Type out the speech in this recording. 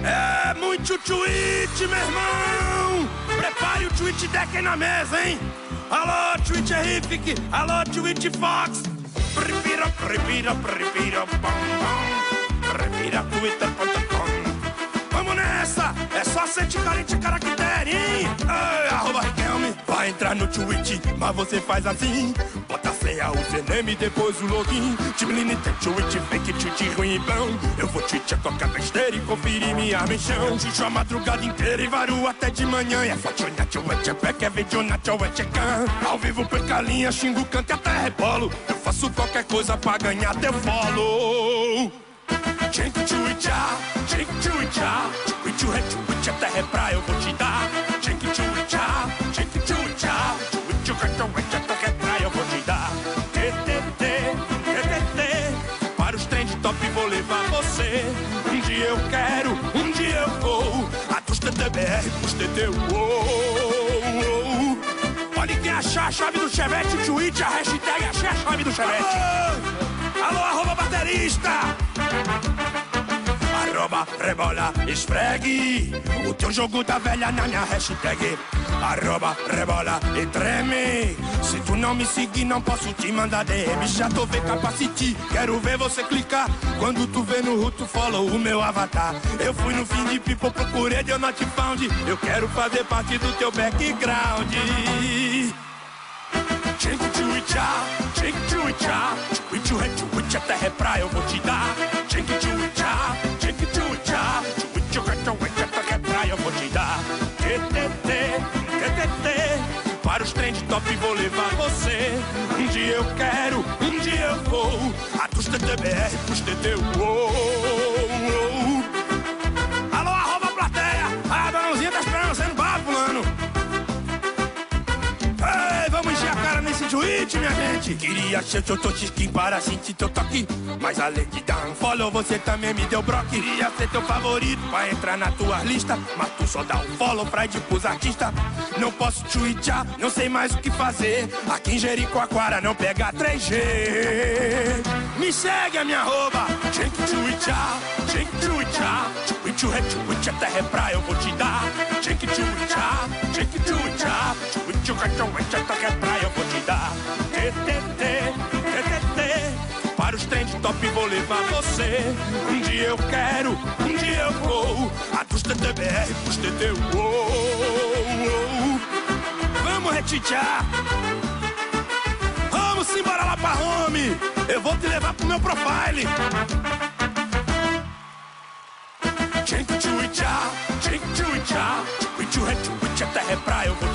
É muito tweet, meu irmão! Prepare o tweet deck aí na mesa, hein? Alô, tweet Rific! Alô, tweet Fox! Prefira, twitter.com. Vamos nessa! É só 140 caracteres, hein? Ei, @Riquelme. Vai entrar no tweet, mas você faz assim. Bota a senha, o username, depois o login. Timeline tem tweet fake, tweet ruim e bom. Eu vou tweetar qualquer besteira e conferir minha menção. Tweet a madrugada inteira e vario até de manhã. E é foto na tchau, é pé, é vídeo na tchau, é tchecan. Ao vivo, perca a linha, xingo, canto e até rebolo. Eu faço qualquer coisa pra ganhar teu follow. Tinha que tweetar, tweet o retweet até reprar eu vou te dar. Tinha que tweetar, tweet o retweet até reprar eu vou te dar. TTT, para os trend top vou levar você. Um dia eu quero, um dia eu vou. A dos TTBR pros TT, Olha quem achar a chave do Chevette, tweet a hashtag achei a chave do Chevette. Alô, @baterista. Rebola, esfregue o teu jogo da velha na minha hashtag. Rebola e treme. Se tu não me seguir, não posso te mandar DM. Já tô vendo capacity, quero ver você clicar. Quando tu vê no root, follow o meu avatar. Eu fui no fim de people, procurei, deu not found. Eu quero fazer parte do teu background. Tinha que tweetar, tweet o retweet até reprar eu vou te dar. Tinha que tweetar, tweet o retweet até reprar eu vou te dar. TTT, para os trend top vou levar você. Um dia eu quero, um dia eu vou. A dos TTBR pros TT, Alô, @plateia, a Donãozinha tá esperando você no bar, fulano. Vamos encher a cara nesse tweet, minha gente. Queria ser seu totisquim para sentir teu toque, mas além de dar um follow, você também me deu broque. Queria ser teu favorito pra entrar na tua lista, mas tu só dá um follow pra ir pros artistas. Não posso tweetar, não sei mais o que fazer. Aqui em Jericoacoara não pega 3G. Me segue a minha arroba. Tinha que tweetar, tweet o retweet até reprar eu vou te dar. Tinha que tweetar, tweet o retweet até reprar eu vou te dar. TTT, para os trend top vou levar você. Um dia eu quero, um dia eu vou. A dos TTBR pros TT, Vamos retweetar. Vamos embora lá pra home. Eu vou te levar pro meu profile. Tinha que tweetar, tweet o retweet até reprar eu vou